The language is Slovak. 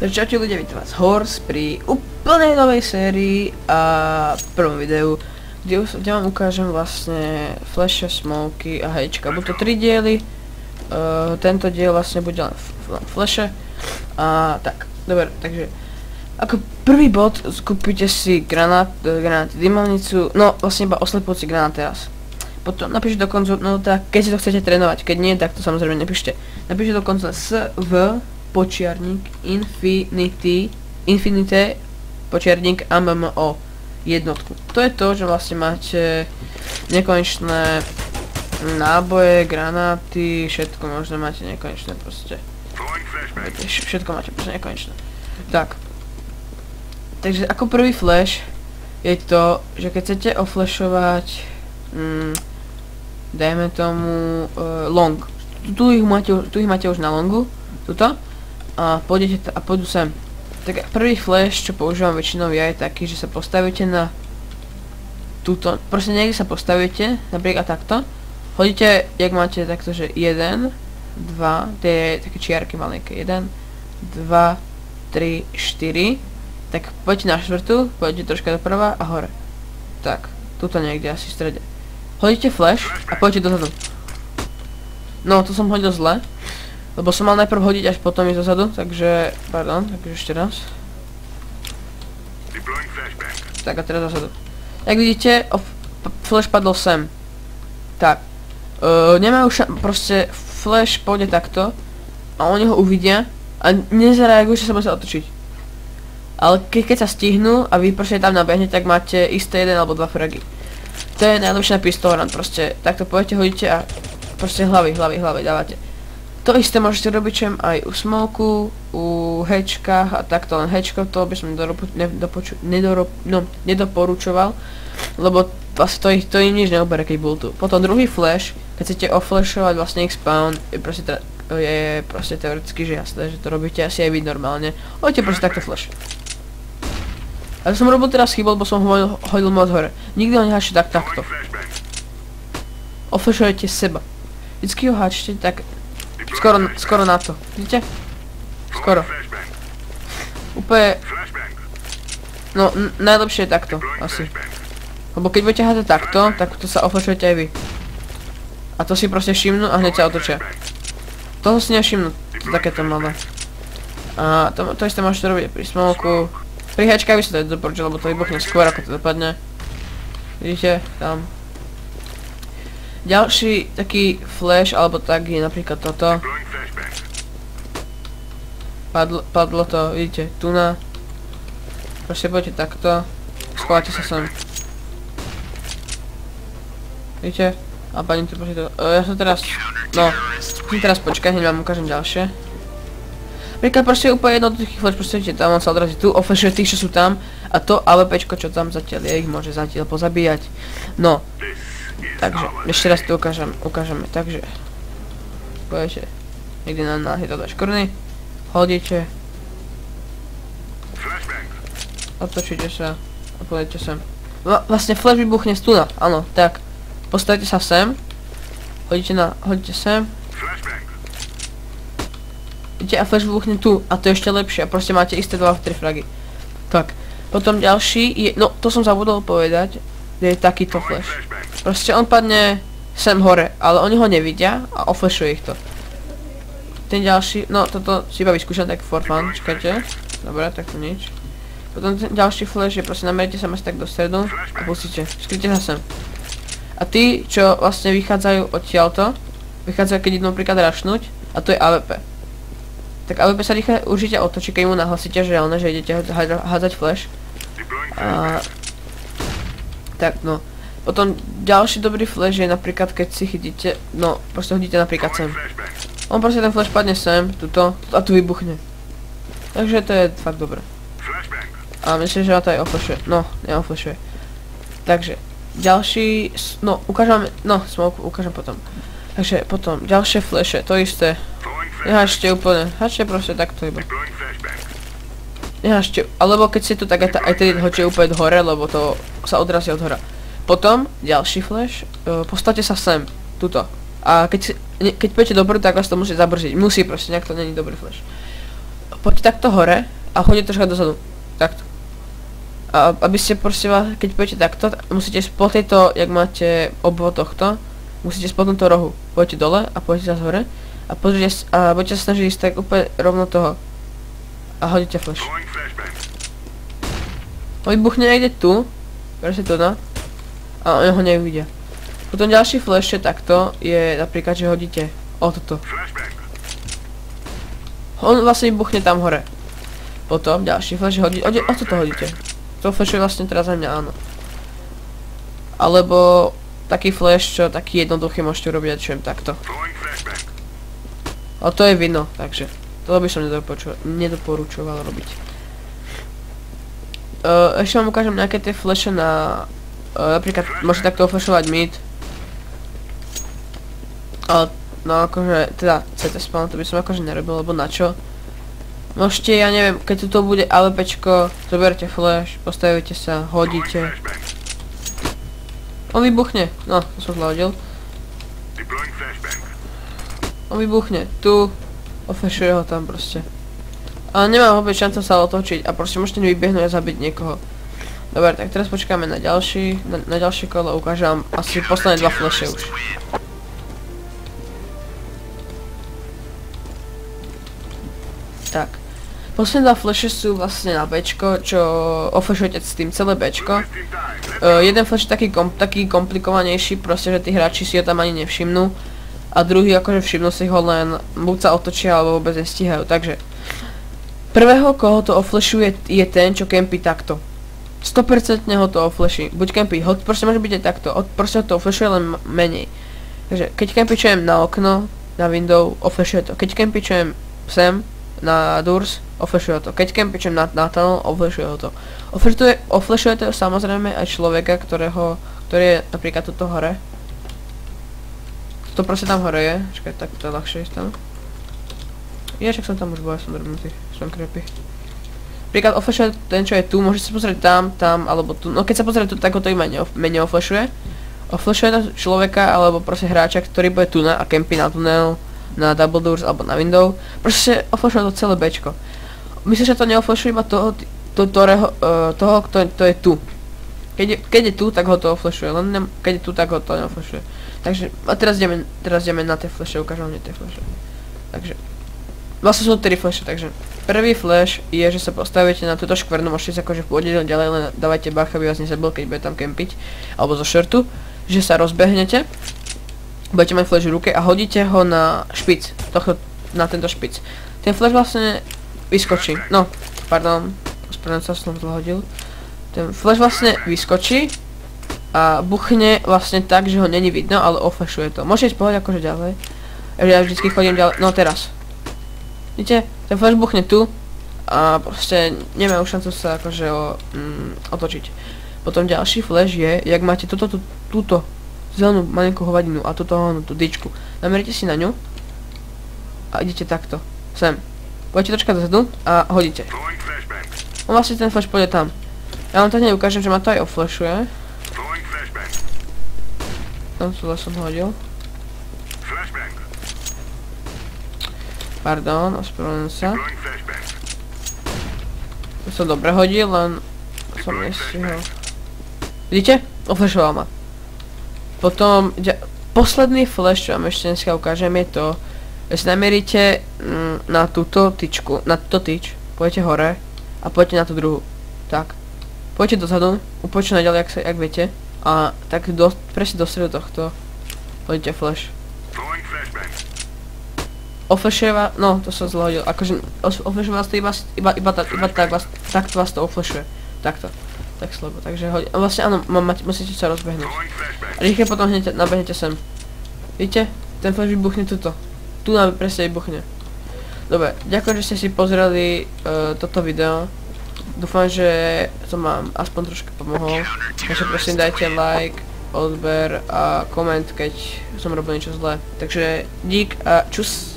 Takže čaute ľudia, vítam vás Horse pri úplnej novej sérii a prvom videu, kde vám ukážem vlastne flashe, smoky a hečka. Budú to 3 diely, tento diel vlastne bude len flashe a tak. Dobre, takže ako prvý bod kúpite si granáty, dymanicu, no vlastne iba oslepujúci granát teraz. Potom napíšte do koncu, no tak keď si to chcete trénovať, keď nie, tak to samozrejme nepíšte. Napíšte do konca SV počiarník infinite počiarník AMMO jednotku. To je to, že vlastne máte nekonečné náboje, granáty, všetko možno máte nekonečné proste. Všetko máte proste nekonečné. Tak. Takže ako prvý flash je to, že keď chcete oflashovať dajme tomu long. Tu ich máte už na longu, tuto. A pôjdu sem. Tak prvý flash, čo používam väčšinou je taký, že sa postavíte na túto, proste niekde sa postavíte, napríklad takto. Hodíte, jak máte takto, že 1, 2, tie také čiarky malinké, 1, 2, 3, 4. Tak poďte na štvrtú, poďte troška doprava a hore. Tak, tuto niekde asi v strede. Hodíte flash a poďte dozadu. No, to som hodil zle. Lebo som mal najprv hodiť až potom ísť dozadu, takže, pardon, takže ešte raz. Tak a teraz dozadu. Jak vidíte, flash padol sem. Tak. Nemajú proste flash pôjde takto a oni ho uvidia a nezareagujú, že sa musia otočiť. Ale keď sa stihnú a vy proste tam nabehnete, tak máte isté 1 alebo 2 fragy. To je najlepšia pistolrun, proste takto pôjdete, hodíte a proste hlavy dávate. To isté môžete robiť čem aj u smoku, u hečkách a takto, len hečko to by som nedoporučoval, lebo vlastne to im nič neobere, keď bol tu. Potom druhý flash, keď chcete oflashovať vlastne ich spawn, je proste teoreticky že jasné, že to robíte asi aj vy normálne. Hoďte proste takto flash. A to som robil teraz chybu, lebo som ho hodil moc hore. Nikdy ho neháčte takto. Oflashujete seba. Vždycky ho háčte tak skoro na to, vidíte? Skoro. Úplne. No, najlepšie je takto, asi. Lebo keď budete hádzať takto, tak to sa oflashujete aj vy. A to si proste všimnú a hneď sa otočia. Toho si nevšimnú, to takéto malé. A to isté môžete robiť pri smoku. Pri hečkách by sa to doporučil, lebo to vybuchne skôr ako to dopadne. Vidíte, tam. Ďalší taký flash alebo tak je napríklad toto. Padlo to, vidíte, tu na. Proste poďte takto. Schovajte sa sem. Vidíte? A pani tu proste to. Ja som teraz. No. Musím teraz počkať, hneď vám ukážem ďalšie. Napríklad proste je úplne jednoduchý flash, proste vidíte, tam on sa odrazí tu, oflashuje tých, čo sú tam. A to AWPčko, čo tam zatiaľ je, ich môže zatiaľ pozabíjať. No. Takže, ešte raz to ukážeme, takže pôjdete niekde na hito do škorny, hodíte, otočíte sa a pôjdete sem. Vlastne flash vybuchne z tuna, áno, tak, postavite sa sem, hodíte sem, vidíte a flash vybuchne tu a to je ešte lepšie a proste máte isté 2-3 fragy. Tak, potom ďalší je, no to som zabudol povedať, je takýto flash. Proste on padne sem hore, ale oni ho nevidia a oflashuje ich to. Ten ďalší, no toto si iba vyskúšam tak for fun, čakajte. Dobre, tak to nič. Potom ten ďalší flash je proste namerite sa asi tak do stredu a pustíte, skryte sa sem. A tí, čo vlastne vychádzajú odtiaľto, vychádzajú keď idú napríklad rašnúť a to je AWP. Tak AWP sa rýchle určite otočí, keď mu nahlasíte, že idete hádzať flash. A tak no. Potom ďalší dobrý flash je napríklad keď si chytíte, no proste hodíte napríklad sem. On proste ten flash padne sem, tuto a tu vybuchne. Takže to je fakt dobré. A myslím, že ma to aj oflashuje, no neoflashuje. Takže ďalší, no ukážem, no smoke ukážem potom. Takže potom ďalšie flashe, to isté. Neháčte úplne, háčte proste takto iba. Neháčte, alebo keď si tu tak aj tedy hoďte úplne hore, lebo to sa odrazí od hora. Potom, ďalší flash, postavte sa sem, tuto. A keď pôjdete dopredu, tak vás to musí zabrziť. Musí proste, nejak to není dobrý flash. poďte takto hore a chodíte troška dozadu. Takto. A aby ste proste vás, keď pôjdete takto, musíte po tejto, jak máte obvod tohto, musíte po tomto rohu. Pôjdete dole a pôjdete zase hore a pozrite a budete sa snažiť ísť tak úplne rovno toho. A hodíte flash. On vybuchne niekde tu, presne tu no. A oni ho neuvidia. Potom ďalší flash je takto, je napríklad, že hodíte o toto. On vlastne vybuchne tam hore. Potom ďalší flash hodí, o toto hodíte. To flash je vlastne teraz za mňa, áno. Alebo taký flash, čo taký jednoduchý môžete urobiť, čo jem takto. Ale to je vino, takže to by som nedoporučoval robiť. Ešte vám ukážem nejaké tie flashe na... napríklad môžete takto oflashovať mid. Ale no akože, teda CT spawn to by som akože nerobil, lebo na čo? Môžete, ja neviem, keď tu bude AWPčko, zoberte flash, postavíte sa, hodíte. On vybuchne, no, to som zle hodil. On vybuchne, tu, oflashuje ho tam proste. Ale nemá vôbec šancu sa otočiť a proste môžete vybiehnúť a zabiť niekoho. Dobre, tak teraz počkáme na ďalšie kolo, ukážem vám asi posledné dva flashe už. Tak. Posledné dva flashe sú vlastne na Bčko, čo oflashujete s tým celé Bčko. Jeden flash je taký komplikovanejší, proste, že tí hráči si ho tam ani nevšimnú. A druhý akože všimnú si ho len, buď sa otočia, alebo vôbec nestíhajú. Takže prvého, koho to oflashuje, je ten, čo kempí takto. 100% ho to oflaší. Buď kempí, proste môže byť aj takto, proste ho to oflashuje len menej. Takže keď kempičujem na okno, na window, oflashuje to. Keď kempičujem sem, na doors, oflashuje to. Keď kempičujem na tunnel, oflashuje ho to. Oflashuje to samozrejme aj človeka, ktorý je napríklad tuto hore. To proste tam hore je, čakaj, tak to je ľahšie ísť tam. Ja však som tam už bol, ja som drobnutý, som creepy. Napríklad oflashuje ten, čo je tu, môžete sa pozrieť tam, alebo tu. No keď sa pozrieť tu, tak ho to iba menej oflashuje. Oflashuje to človeka, alebo proste hráča, ktorý bude tu a kempí na tunel, na double doors alebo na window. Proste oflashuje to celé Bčko. Myslím, že to neoflashuje iba toho, kto je tu. Keď je tu, tak ho to oflashuje, len keď je tu, tak ho to neoflashuje. Takže, a teraz ideme na tie flashe, ukážem vám tie flashe. Takže, vlastne sú 3 flashe, takže prvý flash je, že sa postavíte na túto škvrnu, môžete sa akože pôjde ďalej, len dávajte bach, aby vás nezabil, keď bude tam kempiť, alebo zo shortu, že sa rozbehnete, budete mať flash v ruke a hodíte ho na špic, na tento špic. Ten flash vlastne vyskočí, no, pardon, ospravedlňujem sa, som to hodil. Ten flash vlastne vyskočí a buchne vlastne tak, že ho není vidno, ale oflashuje to. Môžete ísť pohľad akože ďalej. Ja vždycky chodím ďalej, no teraz. Vidíte, ten flash buchne tu a proste nemajú šancu sa akože otočiť. Potom ďalší flash je, jak máte túto zelenú malinkú hovadinu a túto dyčku. Namerite si na ňu a idete takto, sem. Pôjdete troška dozadu a hodíte. On vlastne ten flash pôjde tam. Ja vám to hneď ukážem, že ma to aj oflashuje. Tam som hodil. Pardon, ospravedlňujem sa. To som dobre hodil, len som nestihol. Vidíte? Oflashoval ma. Potom posledný flash, čo vám ešte dneska ukážem, je to, že si namieríte na túto tyčku, na túto tyč, pôjdete hore a pôjdete na tú druhú. Tak. Pôjdete dozadu, úplne naďalej, jak viete. A tak presne do stredu tohto hodíte flash. Oflashuje vás, no to som zle hodil, akože oflashuje vás to iba takto vás to oflashuje. Takto, tak slabo, takže hodí, vlastne áno, musíte sa rozbehnúť. A rýchle potom hneď nabehnete sem. Vidíte? Ten flash vybuchne tuto. Tu nám presne vybuchne. Dobre, ďakujem, že ste si pozreli toto video. Dúfam, že som vám aspoň troška pomohol. Takže prosím dajte like, odber a koment, keď som robil niečo zlé. Takže dík a čus.